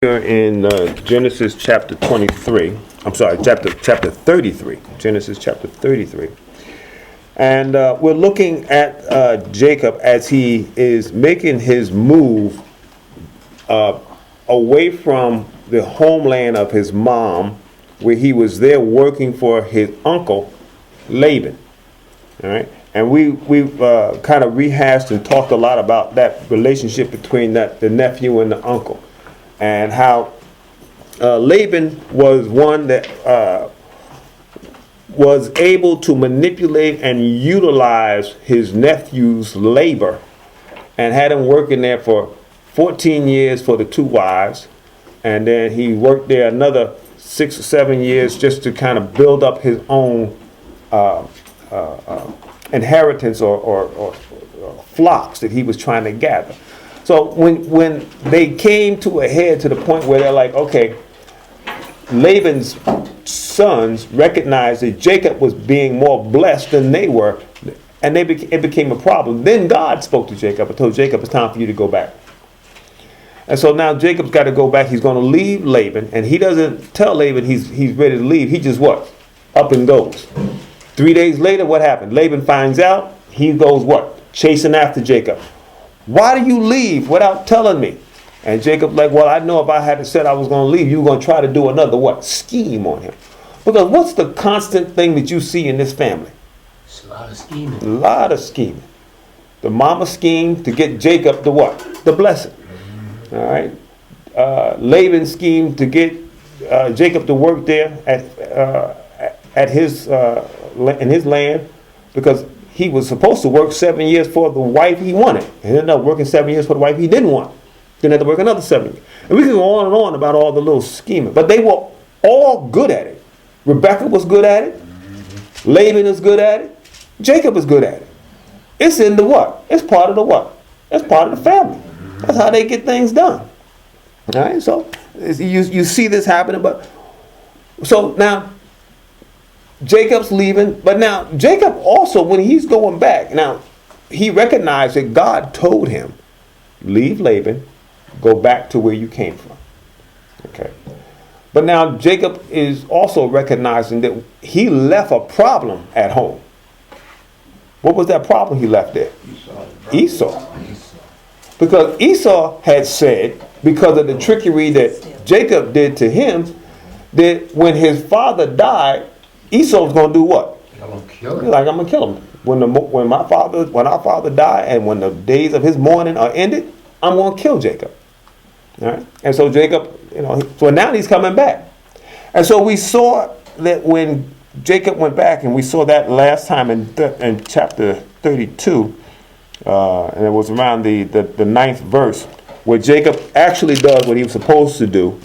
Here in Genesis chapter 23. I'm sorry, chapter 33. Genesis chapter 33. And we're looking at Jacob as he is making his move away from the homeland of his mom, where he was there working for his uncle, Laban. All right. And we've kind of rehashed and talked a lot about that relationship between the nephew and the uncle. And how Laban was one that was able to manipulate and utilize his nephew's labor, and had him working there for 14 years for the two wives. And then he worked there another 6 or 7 years just to kind of build up his own inheritance or flocks that he was trying to gather. So when they came to a head to the point where they're like, okay, Laban's sons recognized that Jacob was being more blessed than they were, and it became a problem. Then God spoke to Jacob and told Jacob, it's time for you to go back. And so now Jacob's got to go back. He's going to leave Laban, and he doesn't tell Laban he's ready to leave. He just what? Up and goes. 3 days later, what happened? Laban finds out. He goes what? Chasing after Jacob. Why do you leave without telling me? And Jacob's like, well, I know if I had said I was going to leave, you were going to try to do another what? Scheme on him. Because what's the constant thing that you see in this family? It's a lot of scheming. A lot of scheming. The mama schemed to get Jacob the what? The blessing. All right. Laban schemed to get Jacob to work there at his in his land, because he was supposed to work 7 years for the wife he wanted. And ended up working 7 years for the wife he didn't want. Then had to work another 7 years. And we can go on and on about all the little scheming. But they were all good at it. Rebecca was good at it. Laban is good at it. Jacob is good at it. It's in the what? It's part of the what? It's part of the family. That's how they get things done. All right? So you see this happening. But so now Jacob's leaving, but now Jacob also, when he's going back, now he recognized that God told him, leave Laban, go back to where you came from. Okay. But now Jacob is also recognizing that he left a problem at home. What was that problem he left there? Esau. Because Esau had said, because of the trickery that Jacob did to him, that when his father died, Esau's going to do what? I'm going to kill him. He's like, I'm going to kill him. When our father died, and when the days of his mourning are ended, I'm going to kill Jacob. All right? And so Jacob, so now he's coming back. And so we saw that when Jacob went back, and we saw that last time in chapter 32, and it was around the 9th verse, where Jacob actually does what he was supposed to do.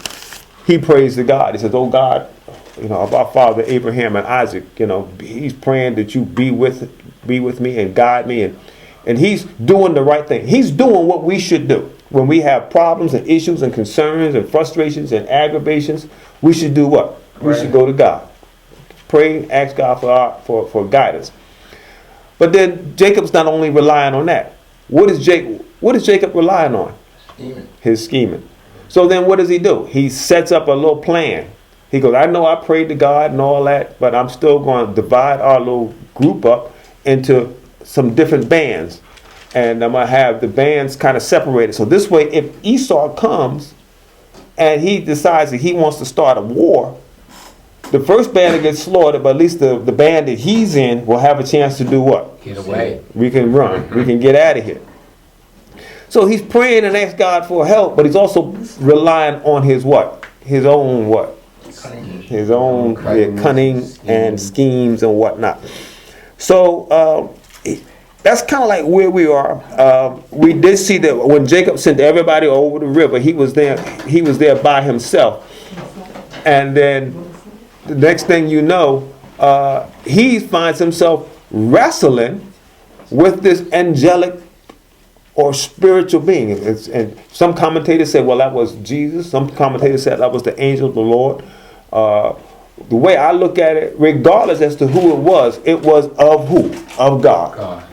He prays to God. He says, oh God, of our father Abraham and Isaac, he's praying that you be with me and guide me, and he's doing the right thing. He's doing what we should do. When we have problems and issues and concerns and frustrations and aggravations, we should do what? We should go to God. Pray, ask God for guidance. But then Jacob's not only relying on that. What is Jacob relying on? Scheming. His scheming. So then what does he do? He sets up a little plan. He goes, I know I prayed to God and all that, but I'm still going to divide our little group up into some different bands. And I'm going to have the bands kind of separated. So this way, if Esau comes and he decides that he wants to start a war, the first band that gets slaughtered, but at least the band that he's in will have a chance to do what? Get away. We can run. We can get out of here. So he's praying and asking God for help, but he's also relying on his what? His own what? His own cunning and schemes and whatnot. So that's kind of like where we are. We did see that when Jacob sent everybody over the river, he was there by himself. And then the next thing you know, he finds himself wrestling with this angelic or spiritual being. And some commentators say, well, that was Jesus. Some commentators said that was the angel of the Lord. The way I look at it, regardless as to who it was of who? Of God.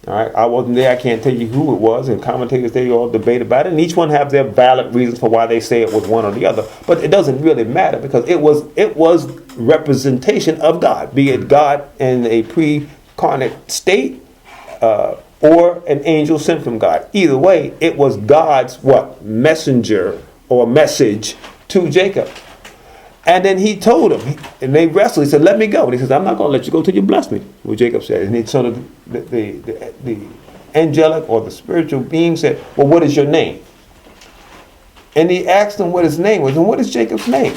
All right, I wasn't there. I can't tell you who it was, and commentators they all debate about it, and each one have their valid reasons for why they say it was one or the other. But it doesn't really matter because it was representation of God, be it God in a pre-incarnate state or an angel sent from God. Either way, it was God's messenger or message to Jacob. And then he told him, and they wrestled. He said, "Let me go." And he says, "I'm not going to let you go till you bless me." What Jacob said. And he sort of the angelic or the spiritual being said, "Well, what is your name?" And he asked him what his name was. And what is Jacob's name?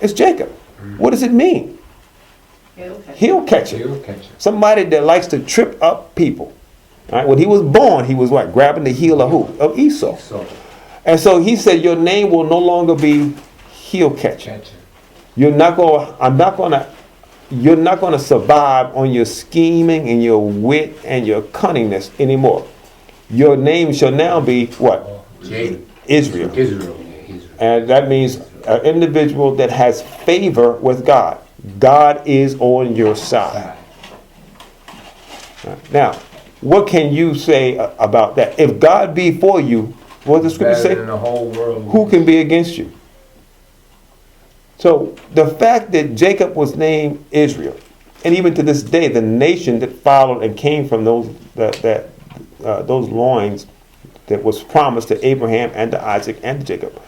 It's Jacob. What does it mean? He'll catch it. Somebody that likes to trip up people. All right. When he was born, he was grabbing the heel of who? Of Esau. And so he said, "Your name will no longer be heel catcher. You're not going to survive on your scheming and your wit and your cunningness anymore. Your name shall now be what? Israel. And that means an individual that has favor with God. God is on your side." Now, what can you say about that? If God be for you, what does the scripture say? Who can be against you? So the fact that Jacob was named Israel, and even to this day, the nation that followed and came from those loins that was promised to Abraham and to Isaac and to Jacob,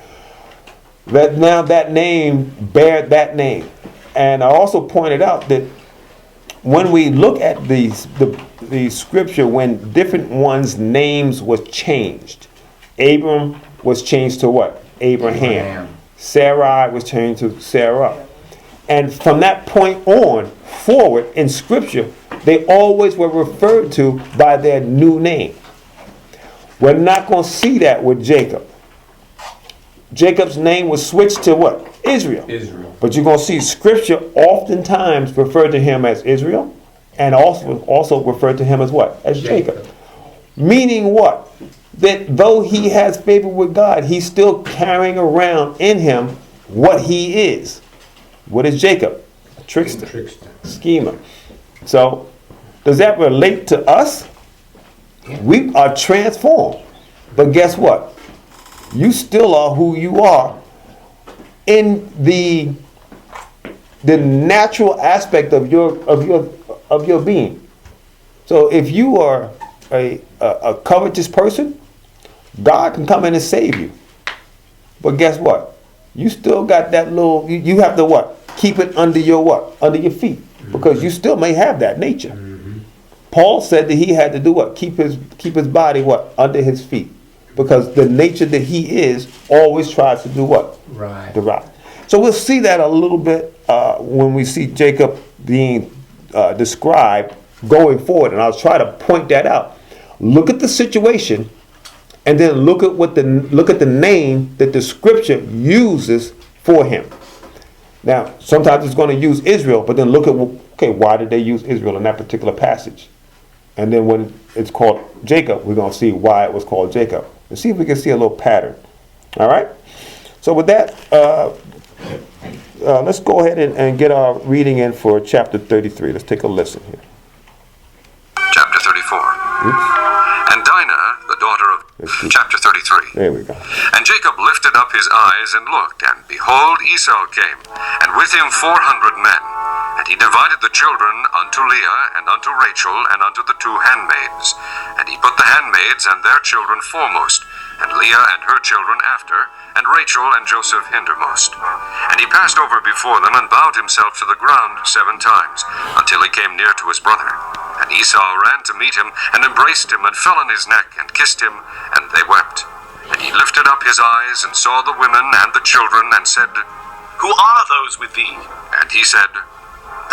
that now that name bared that name. And I also pointed out that when we look at the scripture, when different ones' names was changed, Abram was changed to what? Abraham. Sarai was changed to Sarah. And from that point on forward in scripture, they always were referred to by their new name. We're not going to see that with Jacob. Jacob's name was switched to what? Israel. But you're going to see scripture oftentimes refer to him as Israel and also refer to him as what? As Jacob. Meaning what? That though he has favor with God, he's still carrying around in him what he is. What is Jacob? A trickster. Schemer. So, does that relate to us? Yeah. We are transformed. But guess what? You still are who you are in the natural aspect of your being. So if you are a covetous person, God can come in and save you. But guess what? You still got that little, you have to what? Keep it under your what? Under your feet. Because you still may have that nature. Mm-hmm. Paul said that he had to do what? Keep his body what? Under his feet. Because the nature that he is always tries to do what? Right. The right. So we'll see that a little bit when we see Jacob being described going forward. And I'll try to point that out. Look at the situation. And then look at the name that the scripture uses for him. Now, sometimes it's going to use Israel, but then look at, why did they use Israel in that particular passage? And then when it's called Jacob, we're going to see why it was called Jacob. And see if we can see a little pattern. All right? So with that, let's go ahead and get our reading in for chapter 33. Let's take a listen here. Chapter 34. Oops. And Dinah, the daughter of... Chapter 33. There we go. And Jacob lifted up his eyes and looked, and behold, Esau came, and with him 400 men. And he divided the children unto Leah, and unto Rachel, and unto the 2 handmaids. And he put the handmaids and their children foremost, and Leah and her children after, and Rachel and Joseph hindermost. And he passed over before them, and bowed himself to the ground 7 times, until he came near to his brother. And Esau ran to meet him, and embraced him, and fell on his neck, and kissed him, and they wept. And he lifted up his eyes, and saw the women and the children, and said, Who are those with thee? And he said,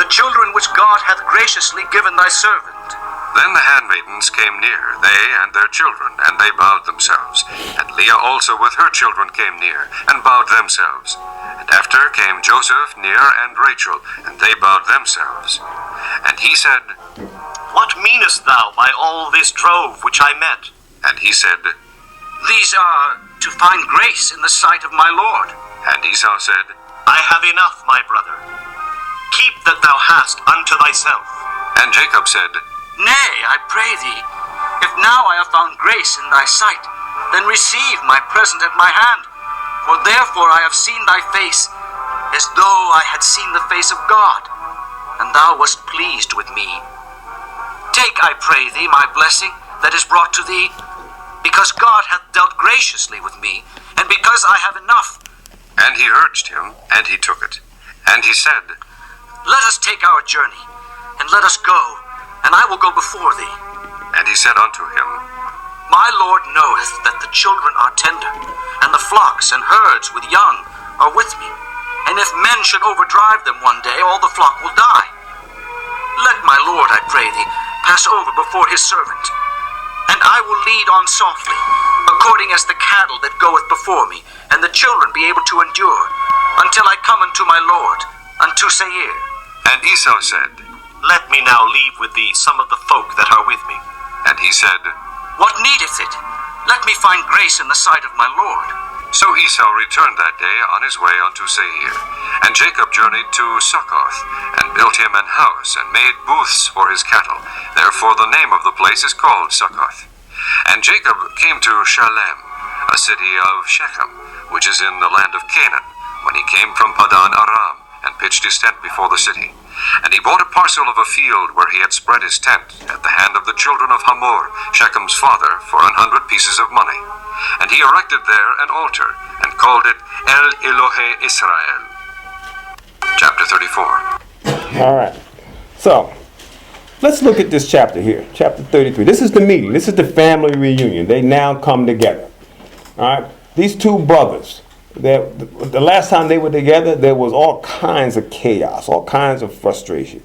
The children which God hath graciously given thy servant. Then the handmaidens came near, they and their children, and they bowed themselves. And Leah also with her children came near, and bowed themselves. And after came Joseph near, and Rachel, and they bowed themselves. And he said, What meanest thou by all this drove which I met? And he said, These are to find grace in the sight of my Lord. And Esau said, I have enough, my brother. Keep that thou hast unto thyself. And Jacob said, Nay, I pray thee, If now I have found grace in thy sight, then receive my present at my hand. For therefore I have seen thy face, as though I had seen the face of God, and thou wast pleased with me. Take, I pray thee, my blessing that is brought to thee, because God hath dealt graciously with me, and because I have enough. And he urged him, and he took it. And he said, Let us take our journey, and let us go, and I will go before thee. And he said unto him, My Lord knoweth that the children are tender, and the flocks and herds with young are with me. And if men should overdrive them one day, all the flock will die. Let my Lord, I pray thee, pass over before his servant, and I will lead on softly, according as the cattle that goeth before me, and the children be able to endure, until I come unto my Lord, unto Seir. And Esau said, Let me now leave with thee some of the folk that are with me. And he said, What needeth it? Let me find grace in the sight of my Lord. So Esau returned that day on his way unto Seir. And Jacob journeyed to Succoth, and built him an house, and made booths for his cattle. Therefore the name of the place is called Succoth. And Jacob came to Shalem, a city of Shechem, which is in the land of Canaan, when he came from Padan Aram, and pitched his tent before the city. And he bought a parcel of a field where he had spread his tent at the hand of the children of Hamor, Shechem's father, for 100 pieces of money. And he erected there an altar, and called it El Elohe Israel. Chapter 34. All right. So, let's look at this chapter here. Chapter 33. This is the meeting. This is the family reunion. They now come together. All right. These two brothers, the last time they were together, there was all kinds of chaos, all kinds of frustration.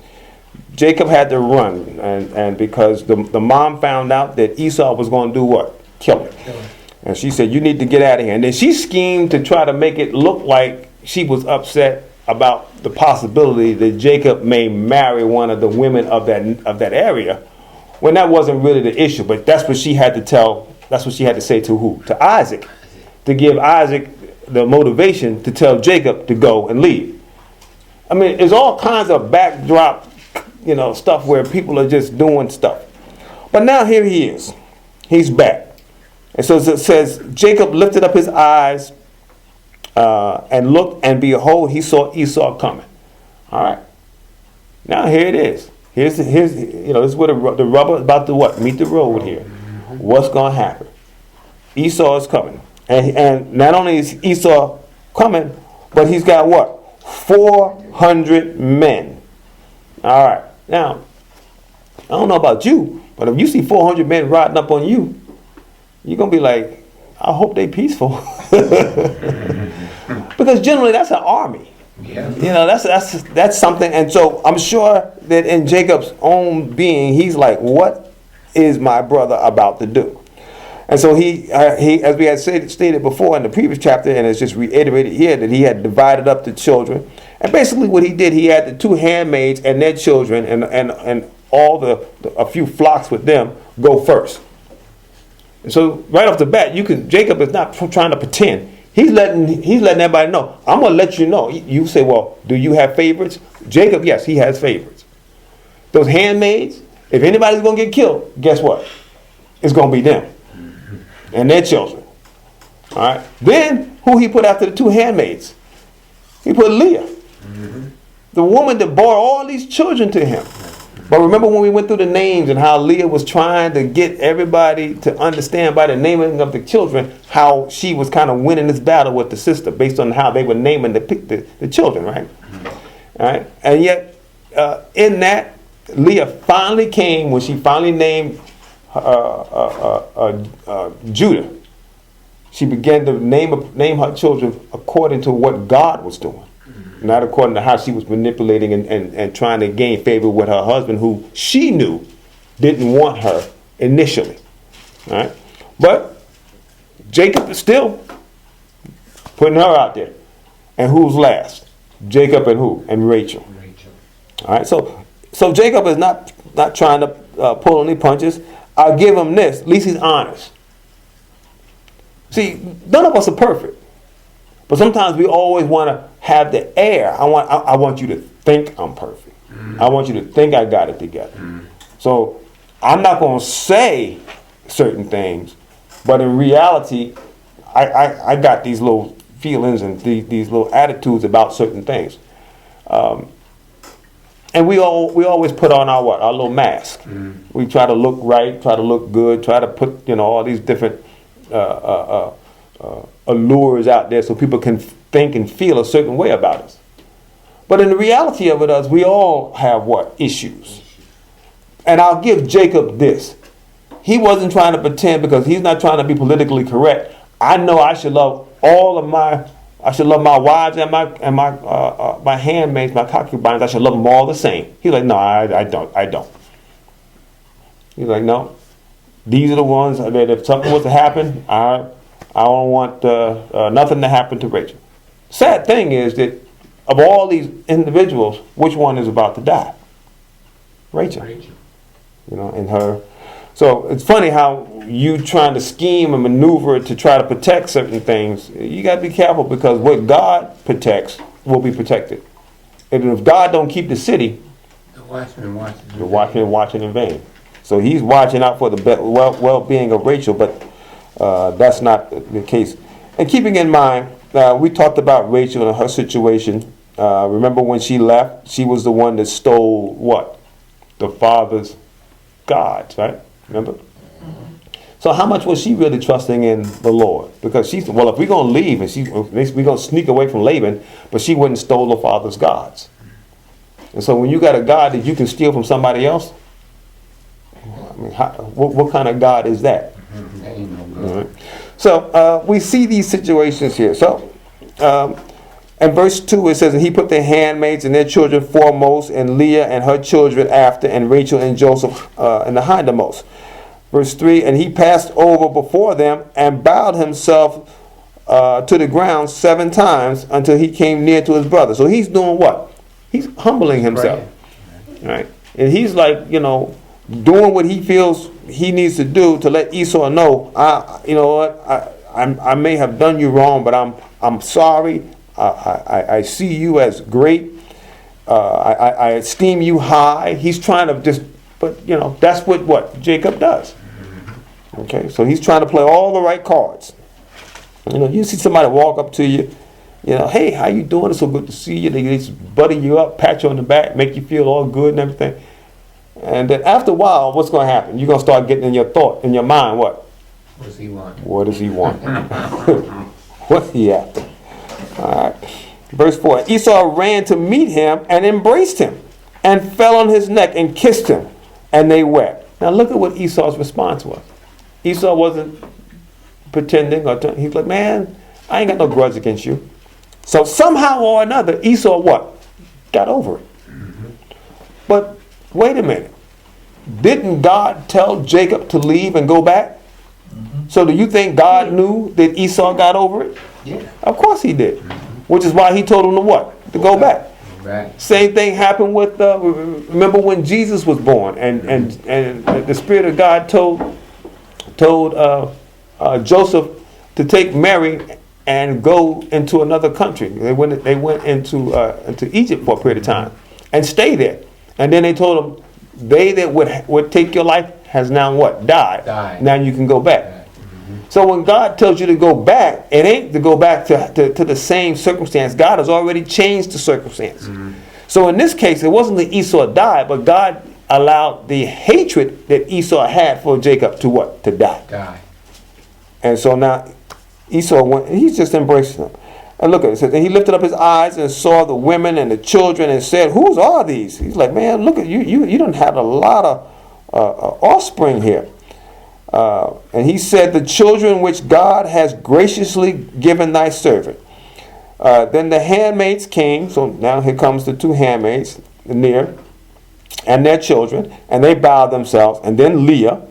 Jacob had to run, and because the mom found out that Esau was going to do what? Kill him. And she said, you need to get out of here. And then she schemed to try to make it look like she was upset about the possibility that Jacob may marry one of the women of that area, when that wasn't really the issue. But that's what she had to tell. That's what she had to say to who? To Isaac, to give Isaac the motivation to tell Jacob to go and leave. I mean, there's all kinds of backdrop, stuff where people are just doing stuff. But now here he is. He's back. And so it says, Jacob lifted up his eyes and looked, and behold, he saw Esau coming. All right. Now here it is. Here's this is where the rubber is about to what? Meet the road here. What's going to happen? Esau is coming. And not only is Esau coming, but he's got what? 400 men. All right. Now, I don't know about you, but if you see 400 men riding up on you, you're going to be like, I hope they peaceful. Because generally that's an army. Yeah. That's something. And so I'm sure that in Jacob's own being, he's like, what is my brother about to do? And so he as we had stated before in the previous chapter, and it's just reiterated here, that he had divided up the children. And basically what he did, he had the two handmaids and their children and all a few flocks with them go first. And so right off the bat, Jacob is not trying to pretend. He's letting everybody know. I'm going to let you know. You say, well, do you have favorites? Jacob, yes, he has favorites. Those handmaids, if anybody's going to get killed, guess what? It's going to be them and their children. All right. Then who he put after the two handmaids? He put Leah, the woman that bore all these children to him. But remember when we went through the names and how Leah was trying to get everybody to understand by the naming of the children how she was kind of winning this battle with the sister based on how they were naming the children, right? All right. And yet in that, Leah finally came when she finally named Judah. She began to name her children according to what God was doing. Not according to how she was manipulating and trying to gain favor with her husband, who she knew didn't want her initially. All right? But Jacob is still putting her out there. And who's last? Jacob and who? And Rachel. All right? So Jacob is not trying to pull any punches. I'll give him this. At least he's honest. See, none of us are perfect. But sometimes we always want to have the air. I want you to think I'm perfect. I want you to think I got it together. So I'm not going to say certain things. But in reality, I got these little feelings and these little attitudes about certain things. And we always put on our little mask. We try to look right, try to look good, try to put all these different allures out there so people can think and feel a certain way about us. But in the reality of it is, we all have what? Issues. And I'll give Jacob this. He wasn't trying to pretend, because he's not trying to be politically correct. I know I should love I should love my wives and my handmaids, my concubines. I should love them all the same. He's like, no, I don't. He's like, no. These are the ones that if something was to happen, I don't want nothing to happen to Rachel. Sad thing is that of all these individuals, which one is about to die? Rachel. And her. So it's funny how you trying to scheme and maneuver to try to protect certain things. You got to be careful, because what God protects will be protected. And if God don't keep the city, the watchman watching in vain. So he's watching out for the well-being of Rachel, but that's not the case. And keeping in mind, we talked about Rachel and her situation. Remember when she left, she was the one that stole what? The father's gods, right? Remember? So how much was she really trusting in the Lord? Because she said, well, if we're going to leave and we're going to sneak away from Laban, but she wouldn't stole the father's gods. And so when you got a God that you can steal from somebody else, I mean, what kind of God is that? That ain't no good. Right. So we see these situations here. So in verse 2 it says, and he put their handmaids and their children foremost, and Leah and her children after, and Rachel and Joseph in the hindermost. Verse 3, and he passed over before them and bowed himself to the ground 7 times until he came near to his brother. So he's doing what? He's humbling himself. Right? And he's like, doing what he feels he needs to do to let Esau know, I may have done you wrong, but I'm sorry. I see you as great. I esteem you high. He's trying to just, but that's what Jacob does. Okay, so he's trying to play all the right cards. You see somebody walk up to you, hey, how you doing? It's so good to see you. They just butter you up, pat you on the back, make you feel all good and everything. And then after a while, what's going to happen? You're going to start getting in your mind, what? What does he want? What does he want? What's he after? All right. Verse 4, Esau ran to meet him and embraced him and fell on his neck and kissed him, and they wept. Now look at what Esau's response was. Esau wasn't pretending. He's like, man, I ain't got no grudge against you. So somehow or another, Esau what? Got over it. But wait a minute. Didn't God tell Jacob to leave and go back? So do you think God knew that Esau got over it? Yeah. Of course he did. Which is why he told him to what? To go back. Right. Same thing happened with, remember when Jesus was born and the Spirit of God told Joseph to take Mary and go into another country. They went into Egypt for a period of time and stay there. And then they told him, they that would take your life has now what? Died. Now you can go back. So when God tells you to go back, it ain't to go back to the same circumstance. God has already changed the circumstance. So in this case, it wasn't that Esau died, but God allowed the hatred that Esau had for Jacob to what? To die. And so now Esau went, he's just embracing them. And look at it, it says, and he lifted up his eyes and saw the women and the children and said, whose are these? He's like, man, look at you. You don't have a lot of offspring here. And he said, the children which God has graciously given thy servant. Then the handmaids came. So now here comes the 2 handmaids near, and their children, and they bowed themselves. And then Leah,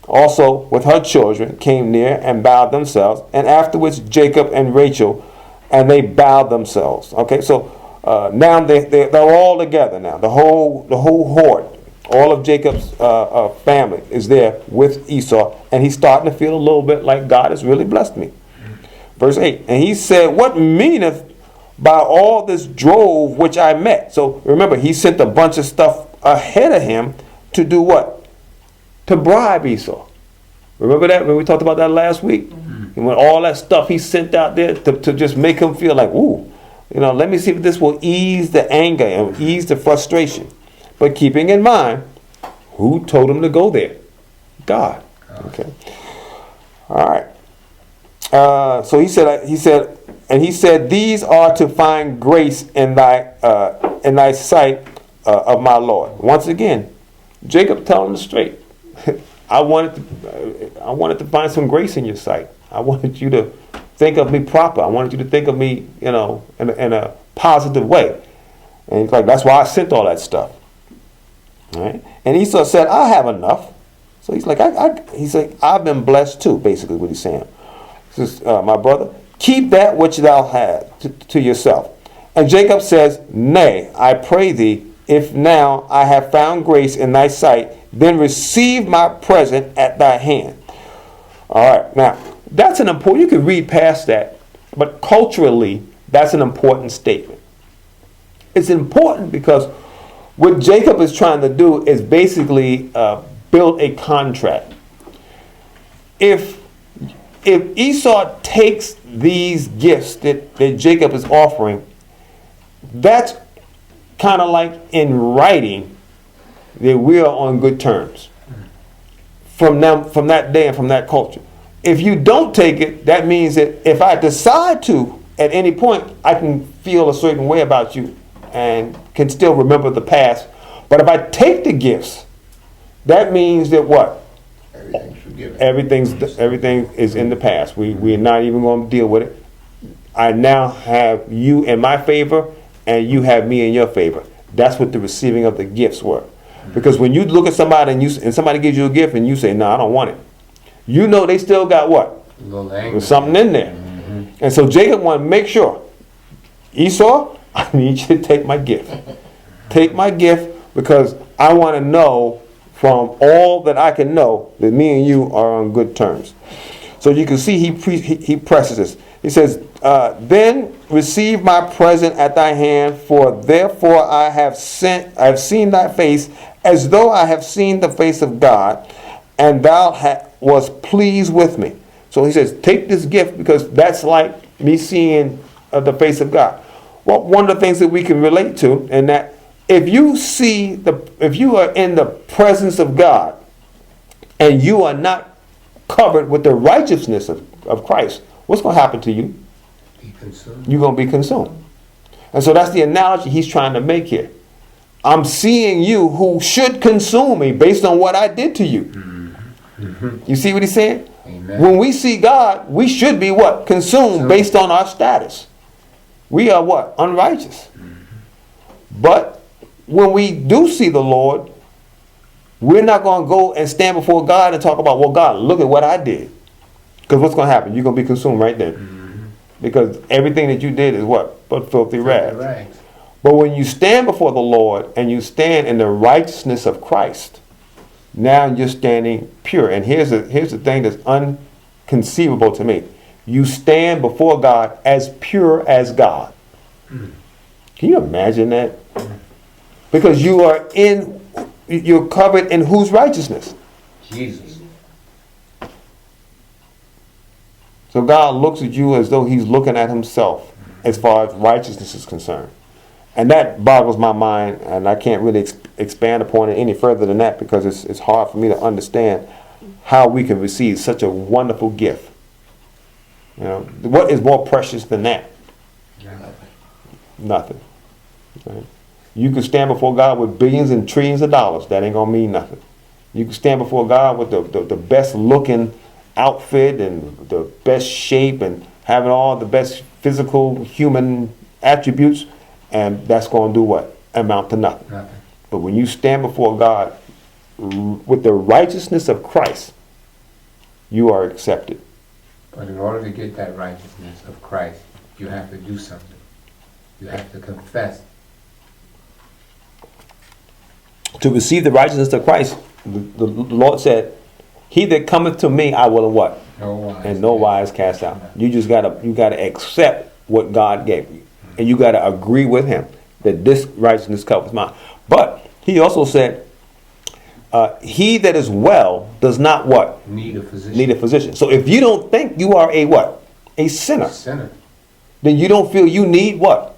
also with her children, came near and bowed themselves. And afterwards Jacob and Rachel, and they bowed themselves. Okay, so now they're all together now. The whole horde, all of Jacob's family is there with Esau, and he's starting to feel a little bit like God has really blessed me. Verse 8, and he said, what meaneth by all this drove which I met? So remember, he sent a bunch of stuff ahead of him to do what? To bribe Esau. Remember that when we talked about that last week? And when all that stuff he sent out there to just make him feel like, ooh, let me see if this will ease the anger and ease the frustration. But keeping in mind, who told him to go there? God. Okay. All right. So he said, these are to find grace in thy sight of my Lord. Once again, Jacob telling him straight. I wanted to find some grace in your sight. I wanted you to think of me proper. I wanted you to think of me, in a positive way. And he's like, that's why I sent all that stuff. All right. And Esau said, I have enough. So he's like, he's like, I've been blessed too. Basically, what he's saying. He says, my brother, keep that which thou hast to yourself. And Jacob says, nay, I pray thee, if now I have found grace in thy sight, then receive my present at thy hand. All right, now that's an important. You can read past that, but culturally, that's an important statement. It's important because what Jacob is trying to do is basically build a contract. If Esau takes these gifts that Jacob is offering, that's kind of like in writing that we are on good terms from that day and from that culture. If you don't take it, that means that if I decide to, at any point, I can feel a certain way about you and can still remember the past. But if I take the gifts, that means that what? Everything is in the past. We're not even going to deal with it. I now have you in my favor, and you have me in your favor. That's what the receiving of the gifts were. Because when you look at somebody and somebody gives you a gift and you say, no, I don't want it, they still got what? There's something in there. Mm-hmm. And so Jacob wanted to make sure, Esau, I need you to take my gift. Take my gift because I want to know from all that I can know that me and you are on good terms. So you can see he presses this. He says, then receive my present at thy hand, for therefore I have seen thy face, as though I have seen the face of God, and thou was pleased with me. So he says, take this gift because that's like me seeing the face of God. Well, one of the things that we can relate to, and that if you are in the presence of God, and you are not covered with the righteousness of Christ, what's going to happen to you? You're going to be consumed. And so that's the analogy he's trying to make here. I'm seeing you who should consume me based on what I did to you. Mm-hmm. You see what he's saying? Amen. When we see God, we should be what? Consumed based on our status. We are what? Unrighteous. Mm-hmm. But when we do see the Lord, we're not going to go and stand before God and talk about, well, God, look at what I did. Because what's going to happen? You're going to be consumed right then. Mm-hmm. Because everything that you did is what? But filthy rags. But when you stand before the Lord and you stand in the righteousness of Christ, now you're standing pure. And here's the thing that's inconceivable to me. You stand before God as pure as God. Mm. Can you imagine that? Because you're covered in whose righteousness? Jesus. So God looks at you as though he's looking at himself as far as righteousness is concerned. And that boggles my mind, and I can't really expand upon it any further than that because it's hard for me to understand how we can receive such a wonderful gift. What is more precious than that? Nothing. Right? You can stand before God with billions and trillions of dollars. That ain't going to mean nothing. You can stand before God with the best looking outfit and the best shape and having all the best physical human attributes, and that's going to do what? Amount to nothing. But when you stand before God with the righteousness of Christ, you are accepted. But in order to get that righteousness of Christ, you have to do something. You have to confess. To receive the righteousness of Christ, the Lord said, he that cometh to me, I will what? No wise cast out. You just gotta accept what God gave you. And you gotta agree with him that this righteousness covers mine. But he also said, he that is well does not what? Need a physician. Need a physician. So if you don't think you are a what? A sinner, Sinner. then you don't feel you need what?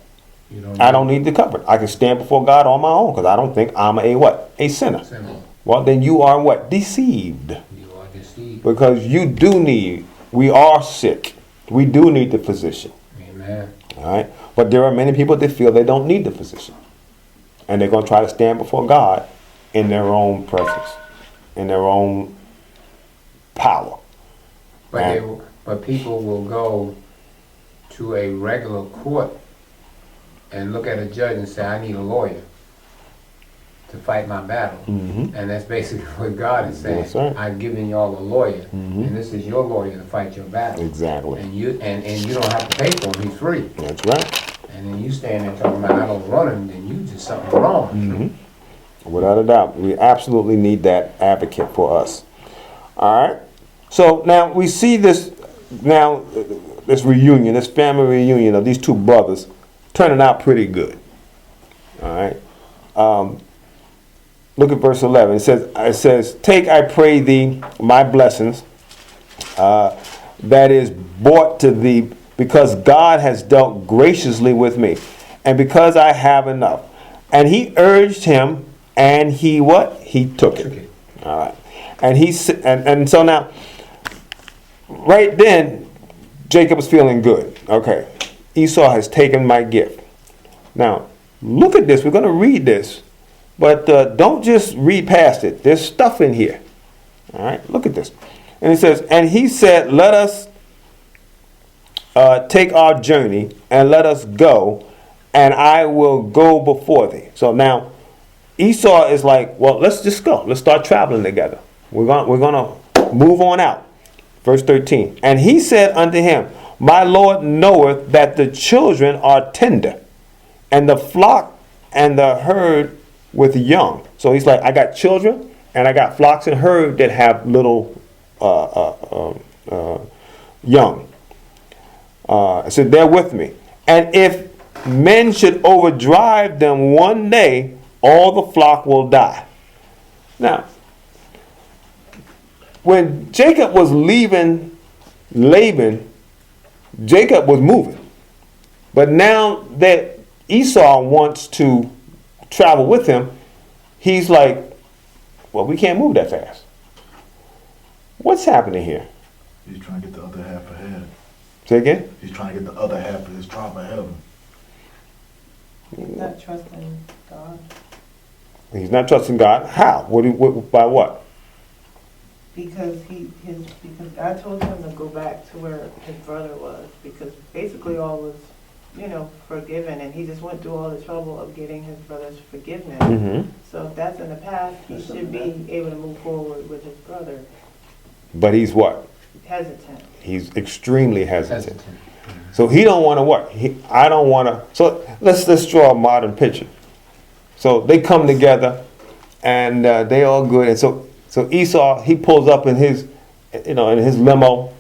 You don't I don't need the comfort. I can stand before God on my own because I don't think I'm a what? A sinner. Sinner. Well, then you are what? Deceived. You are deceived. Because you do need, we are sick. We do need the physician. Amen. All right? But there are many people that feel they don't need the physician. And they're going to try to stand before God in their own presence, in their own power. But people will go to a regular court and look at a judge and say, I need a lawyer to fight my battle. Mm-hmm. And that's basically what God is saying. That's right. I've given y'all a lawyer, Mm-hmm. and this is your lawyer to fight your battle. Exactly. And you don't have to pay for him, he's free. That's right. And then you stand there talking about I don't run him, then you just something wrong. Mm-hmm. Without a doubt. We absolutely need that advocate for us. All right? So now we see this, this reunion, this family reunion of these two brothers turning out pretty good. All right? Look at verse 11. It says, take, I pray thee, my blessings, that is brought to thee, because God has dealt graciously with me, and because I have enough. And he urged him, and he what? He took it. All right. And so now, right then, Jacob is feeling good. Okay. Esau has taken my gift. Now, look at this. We're going to read this. But don't just read past it. There's stuff in here. All right, look at this. And it says, and he said, let us take our journey and let us go, and I will go before thee. So now Esau is like, well, let's just go. Let's start traveling together. We're gonna move on out. Verse 13. And he said unto him, my Lord knoweth that the children are tender, and the flock and the herd with young. So he's like, I got children and I got flocks and herd that have little young. So they're with me. And if men should overdrive them one day, all the flock will die. Now, when Jacob was leaving Laban, Jacob was moving. But now that Esau wants to travel with him, he's like, well, we can't move that fast. What's happening here? He's trying to get the other half ahead. Say again? He's trying to get the other half of his tribe ahead of him. He's not trusting God. He's not trusting God. How? By what? Because because God told him to go back to where his brother was, because basically all was, forgiven, and he just went through all the trouble of getting his brother's forgiveness. Mm-hmm. So if that's in the past, he should be able to move forward with his brother. But he's what? Hesitant. He's extremely hesitant. So he don't want to what? I don't want to. So let's draw a modern picture. So they come together, and they all good. And so Esau, he pulls up in his limo,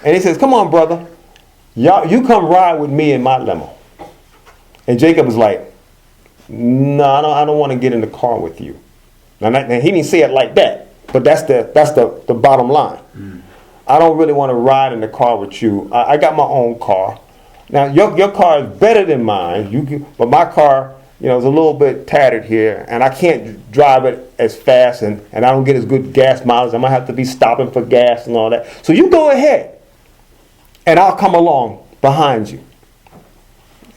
and he says, "Come on, brother, you come ride with me in my limo." And Jacob is like, "No, I don't want to get in the car with you." Now he didn't say it like that, but that's the bottom line. I don't really want to ride in the car with you. I got my own car. Now your car is better than mine. But my car, is a little bit tattered here, and I can't drive it as fast, and I don't get as good gas mileage. I might have to be stopping for gas and all that. So you go ahead, and I'll come along behind you.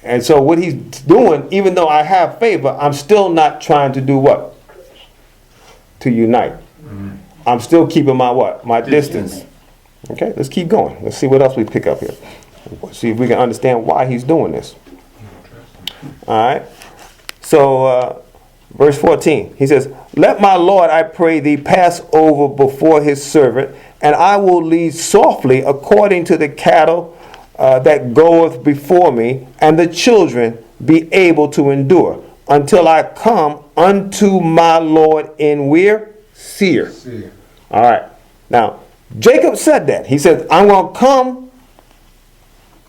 And so what he's doing, even though I have favor, I'm still not trying to do what? To unite. I'm still keeping my what? My distance. Okay, let's keep going. Let's see what else we pick up here. See if we can understand why he's doing this. All right. So, verse 14, he says, "Let my Lord, I pray thee, pass over before his servant, and I will lead softly according to the cattle that goeth before me, and the children be able to endure, until I come unto my Lord in where? Seir." All right. Now, Jacob said that. He said, I'm going to come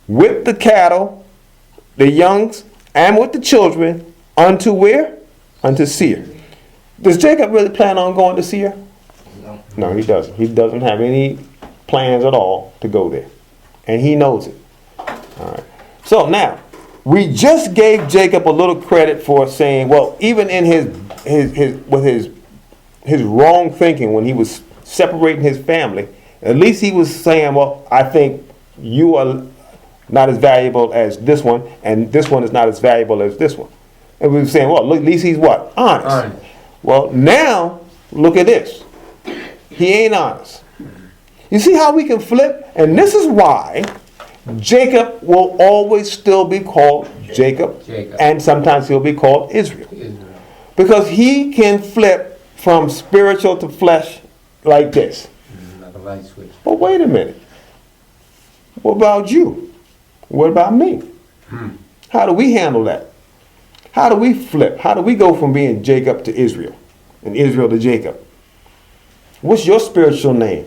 with the cattle, the youngs, and with the children, unto where? Unto Seir. Does Jacob really plan on going to Seir? No. No, he doesn't. He doesn't have any plans at all to go there. And he knows it. All right. So now, we just gave Jacob a little credit for saying, well, even in his wrong thinking when he was separating his family, at least he was saying, well, I think you are not as valuable as this one, and this one is not as valuable as this one. And we were saying, well, look, at least he's what? Honest. Well, now, look at this. He ain't honest. You see how we can flip? And this is why Jacob will always still be called Jacob. And sometimes he'll be called Israel. Because he can flip from spiritual to flesh like this. Like a light switch. But wait a minute. What about you? What about me? How do we handle that? How do we flip? How do we go from being Jacob to Israel and Israel to Jacob? What's your spiritual name?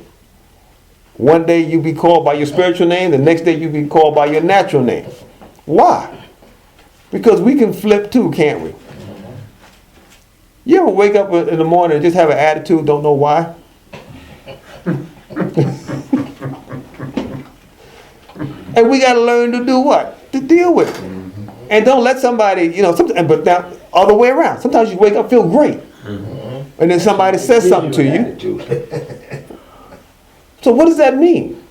One day you be called by your spiritual name, the next day you be called by your natural name. Why? Because we can flip too, can't we? You ever wake up in the morning and just have an attitude, don't know why? And we got to learn to do what? To deal with it. And don't let somebody, but now, other way around. Sometimes you wake up, feel great. And then somebody says something to you. So what does that mean?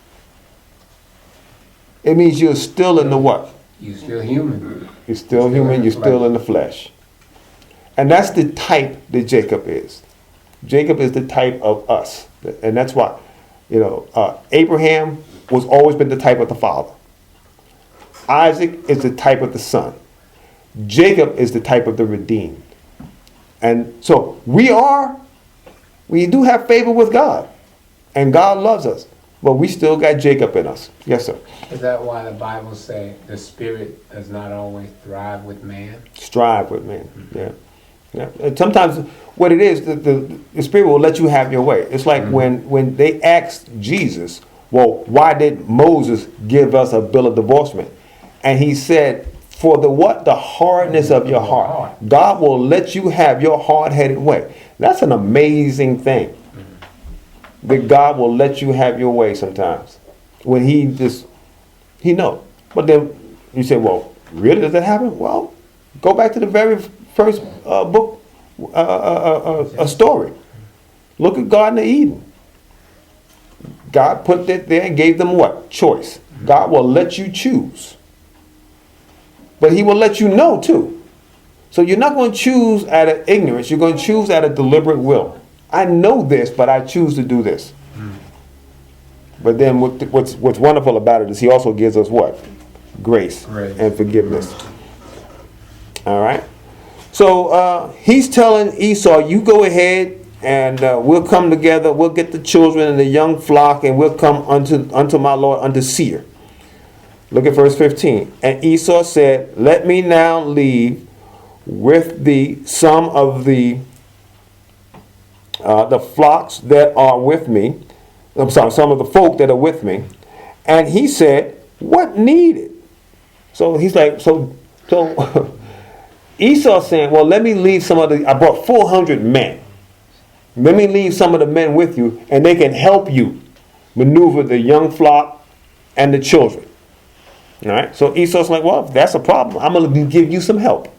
It means you're still in the what? You're still human. You're still human, you're still in the flesh. And that's the type that Jacob is. Jacob is the type of us. And that's why, Abraham was always been the type of the father. Isaac is the type of the son. Jacob is the type of the redeemed. And so we do have favor with God. And God loves us. But we still got Jacob in us. Yes, sir. Is that why the Bible says the spirit does not always thrive with man? Strive with man. Yeah. And sometimes what it is, the spirit will let you have your way. It's like when they asked Jesus, well, why did Moses give us a bill of divorcement? And he said, for the what? The hardness of your heart. God will let you have your hard-headed way. That's an amazing thing. That God will let you have your way sometimes. When he knows. But then you say, well, really, does that happen? Well, go back to the very first book, a story. Look at Garden of Eden. God put that there and gave them what? Choice. God will let you choose. But he will let you know too. So you're not going to choose out of ignorance. You're going to choose out of deliberate will. I know this, but I choose to do this. But then what's wonderful about it is he also gives us what? Grace and forgiveness. All right. So he's telling Esau, you go ahead and we'll come together. We'll get the children and the young flock and we'll come unto my Lord, unto Seir. Look at verse 15. And Esau said, let me now leave with thee some of the flocks that are with me. I'm sorry, some of the folk that are with me. And he said, what needed? So he's like, so Esau saying, well, let me leave some of I brought 400 men. Let me leave some of the men with you, and they can help you maneuver the young flock and the children. All right. So Esau's like, well, if that's a problem, I'm going to give you some help.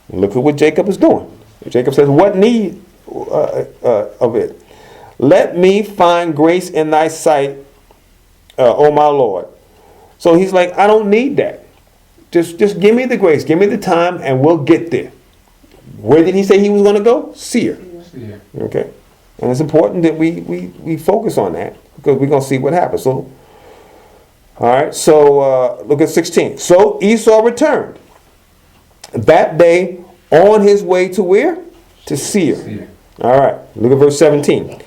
Look at what Jacob is doing. Jacob says, what need of it? Let me find grace in thy sight, O my Lord. So he's like, I don't need that. Just give me the grace, give me the time, and we'll get there. Where did he say he was going to go? Seir. Okay. And it's important that we focus on that because we're going to see what happens. So, all right. So look at 16. So Esau returned that day on his way to where? To Seir. All right. Look at verse 17.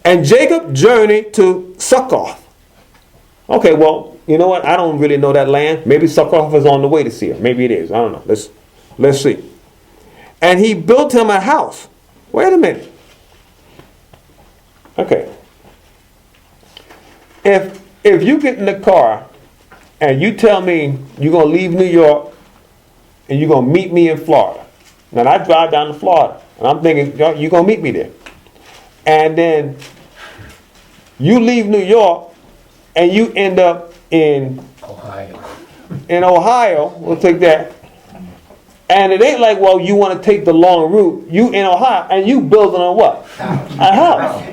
And Jacob journeyed to Succoth. Okay, well, you know what? I don't really know that land. Maybe Succoth is on the way to Seir. Maybe it is. I don't know. Let's see. And he built him a house. Wait a minute. Okay. If you get in the car and you tell me you're going to leave New York and you're going to meet me in Florida. Now, I drive down to Florida. And I'm thinking, you're going to meet me there. And then you leave New York and you end up in Ohio. We'll take that. And it ain't like, well, you want to take the long route. You in Ohio and you building on what? A house.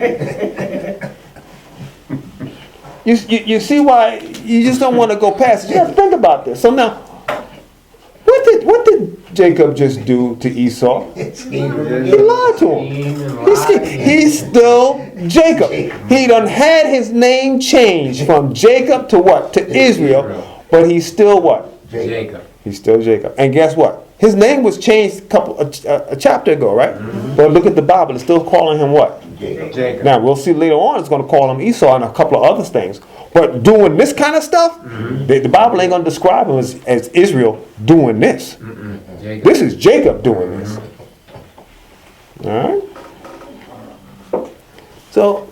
You see why you just don't want to go past it. You have to think about this. So now, what did Jacob just do to Esau? He lied to him. He's still Jacob. He done had his name changed from Jacob to what? To Israel. But he's still what? Jacob. He's still Jacob. And guess what? His name was changed a chapter ago, right? Mm-hmm. But look at the Bible. It's still calling him what? Jacob. Now, we'll see later on it's going to call him Esau and a couple of other things. But doing this kind of stuff, the Bible ain't going to describe him as Israel doing this. This is Jacob doing this. All right? So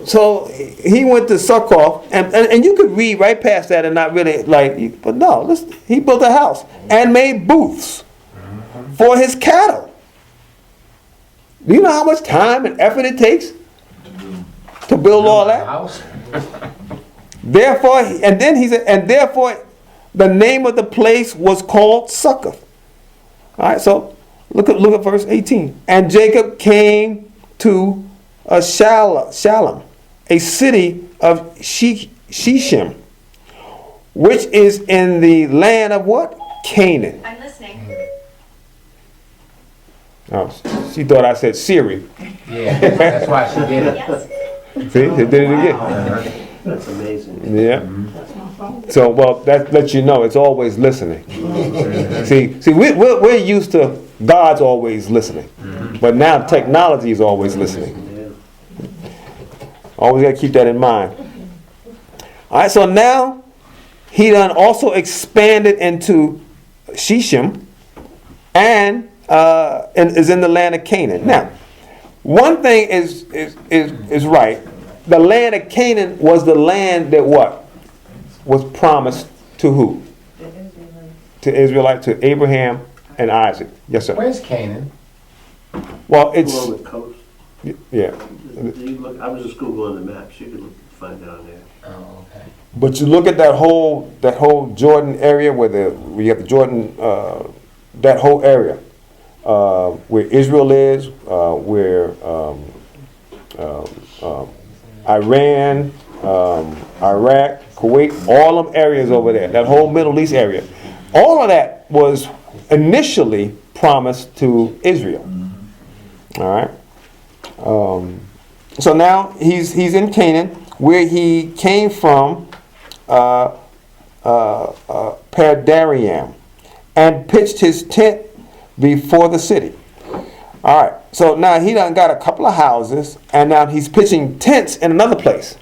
he went to Succoth, and you could read right past that and not really like, but no, listen, he built a house and made booths for his cattle. Do you know how much time and effort it takes to build all that? Therefore, and then he said, and therefore the name of the place was called Succoth. All right, so look at verse 18. And Jacob came to Shalem, a city of Shechem, which is in the land of what? Canaan. I'm listening. Oh, she thought I said Siri. Yeah, that's why she did it. Yes. See, they did it again. That's amazing. Yeah. So, well, that lets you know it's always listening. See, we're used to God's always listening, but now technology is always listening. Always got to keep that in mind. All right. So now he done also expanded into Shechem and is in the land of Canaan. Now, one thing is right. The land of Canaan was the land that what? Was promised to who? To Israelites, to Abraham and Isaac. Yes, sir. Where's Canaan? Well, it's Along the coast. Yeah. You look, I was just Googling the maps. You can find down there. Oh, okay. But you look at that whole Jordan area where you have the Jordan, that whole area where Israel is, where Iran, Iraq, Kuwait, all them areas over there, that whole Middle East area, all of that was initially promised to Israel. All right. So now he's in Canaan, where he came from, Padariam, and pitched his tent before the city. All right. So now he done got a couple of houses, and now he's pitching tents in another place.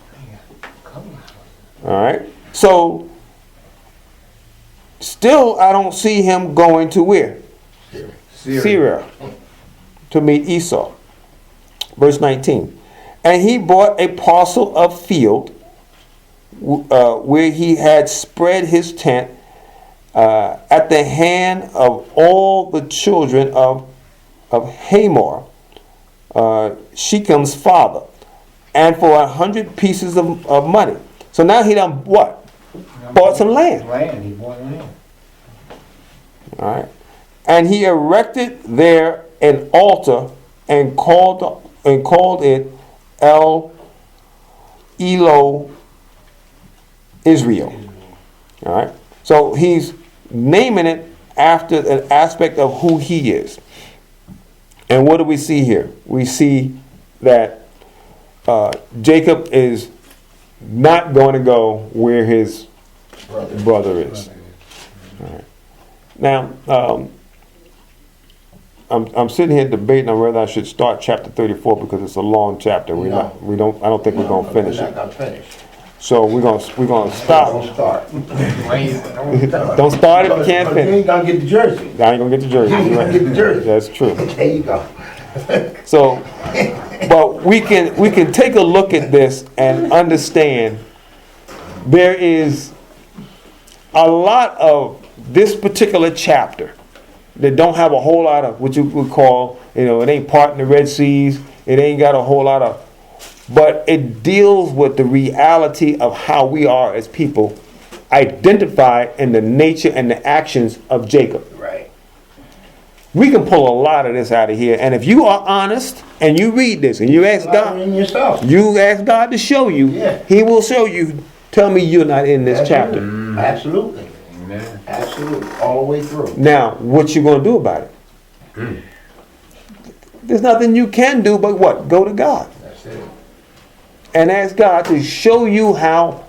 All right. So still, I don't see him going to where? Syria to meet Esau. Verse 19. And he bought a parcel of field where he had spread his tent at the hand of all the children of Hamor, Shechem's father, and for 100 pieces of money. So now he done what? Bought some land. He bought land. All right. And he erected there an altar and called it El Elo Israel. All right. So he's naming it after an aspect of who he is. And what do we see here? We see that Jacob is not going to go where his brother is. All right. Now, I'm sitting here debating on whether I should start chapter 34 because it's a long chapter. I don't think we're going to finish it. So we're gonna stop. Don't start. Don't start if you can't You finish. ain't gonna get the jersey. I ain't gonna get the jersey. You ain't You're gonna get the right. jersey. That's true. There you go. So, but we can take a look at this and understand there is a lot of this particular chapter that don't have a whole lot of what you would call, it ain't parting the Red Seas. It ain't got a whole lot of, but it deals with the reality of how we are as people, identified in the nature and the actions of Jacob. Right. We can pull a lot of this out of here, and if you are honest and you read this and you ask God, in yourself. you ask God to show you, Yeah. He will show you. Tell me you're not in this chapter. Absolutely. Amen. Absolutely. All the way through. Now, what you gonna do about it? There's nothing you can do but what? Go to God That's it. and ask God to show you how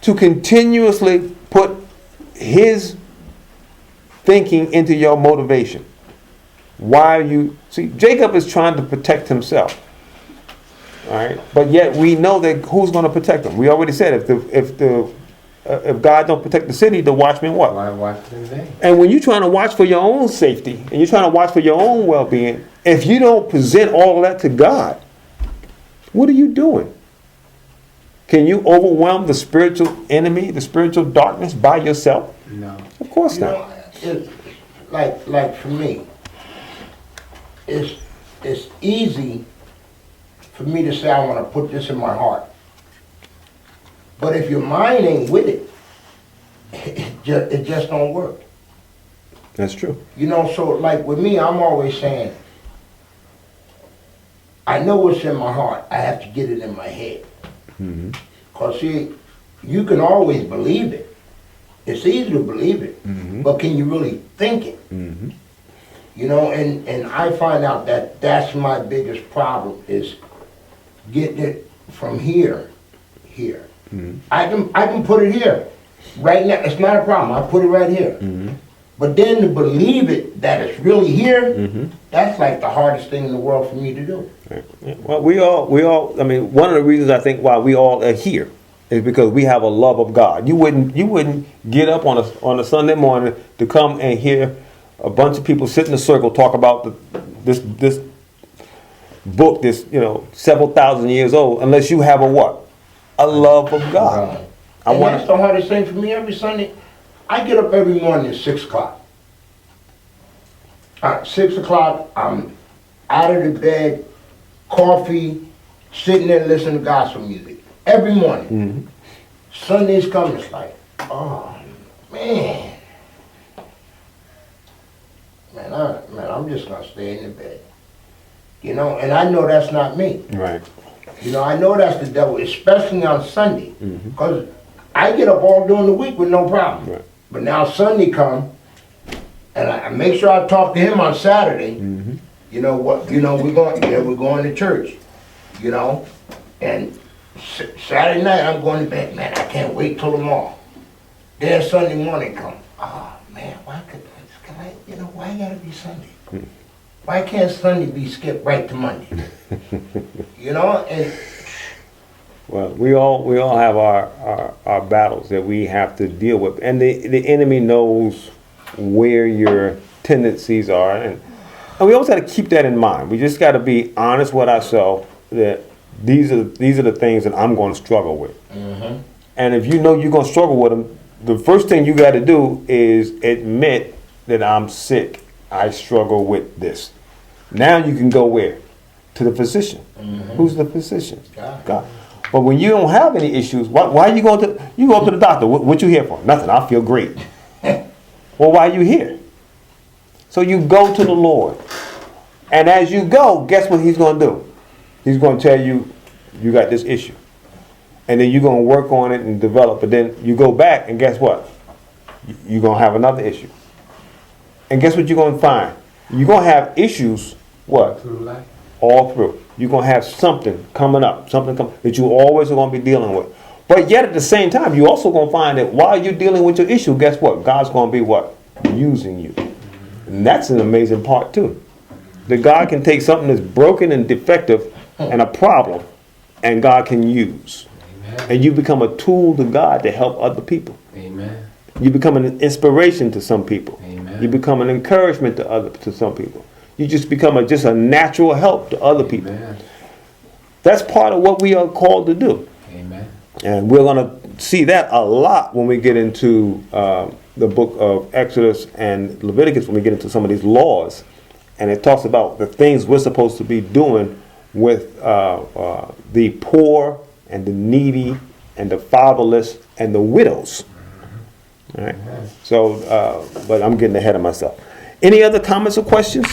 to continuously put His thinking into your motivation. Why you see, Jacob is trying to protect himself. All right, but yet we know that who's going to protect him? We already said if God don't protect the city, the watchman what? Why watch it in vain? And when you're trying to watch for your own safety and you're trying to watch for your own well-being, if you don't present all of that to God, what are you doing? Can you overwhelm the spiritual enemy, the spiritual darkness by yourself? No. Of course You not. know, it's like for me, it's easy for me to say I want to put this in my heart. But if your mind ain't with it, it just don't work. That's true. You know, so like with me, I'm always saying, I know what's in my heart. I have to get it in my head. Because see, you can always believe it. It's easy to believe it, but can you really think it? You know, and I find out that that's my biggest problem is getting it from here. I can put it here right now. It's not a problem. I put it right here. But then to believe it that it's really here, that's like the hardest thing in the world for me to do. Well, we all. I mean, one of the reasons I think why we all are here is because we have a love of God. You wouldn't get up on a Sunday morning to come and hear a bunch of people sit in a circle talk about this book, this several thousand years old, unless you have a what? A love of God. That's the hardest thing for me every Sunday. I get up every morning at 6 o'clock. 6 o'clock, I'm out of the bed, coffee, sitting there listening to gospel music. Every morning. Sundays come, it's like, oh, man. I'm just going to stay in the bed. You know, and I know that's not me. Right. You know, I know that's the devil, especially on Sunday. Because I get up all during the week with no problem. Right. But now Sunday come, and I make sure I talk to him on Saturday. You know what? You know we're going to church. You know, and Saturday night I'm going to bed. Man, I can't wait till tomorrow. Then Sunday morning come. Oh man, why gotta be Sunday? Why can't Sunday be skipped right to Monday? You know, and well, we all have our battles that we have to deal with, and the enemy knows where your tendencies are, and we always got to keep that in mind. We just got to be honest with ourselves that these are the things that I'm going to struggle with. And if you know you're going to struggle with them, the first thing you got to do is admit that I'm sick. I struggle with this. Now you can go where? To the physician. Who's the physician? God. But when you don't have any issues, why are you going to the doctor? What you here for? Nothing. I feel great. Well, why are you here? So you go to the Lord. And as you go, guess what he's going to do? He's going to tell you, you got this issue. And then you're going to work on it and develop. But then you go back and guess what? You're going to have another issue. And guess what you're going to find? You're going to have issues, what? Through life. All through. You're going to have something coming up, that you always are going to be dealing with. But yet at the same time, you're also going to find that while you're dealing with your issue, guess what? God's going to be what? Using you. And that's an amazing part too. That God can take something that's broken and defective and a problem, and God can use. Amen. And you become a tool to God to help other people. Amen. You become an inspiration to some people. Amen. You become an encouragement to some people. You just become just a natural help to other people. Amen. That's part of what we are called to do. Amen. And we're going to see that a lot when we get into the book of Exodus and Leviticus when we get into some of these laws, and it talks about the things we're supposed to be doing with the poor and the needy and the fatherless and the widows. All right. So, but I'm getting ahead of myself. Any other comments or questions?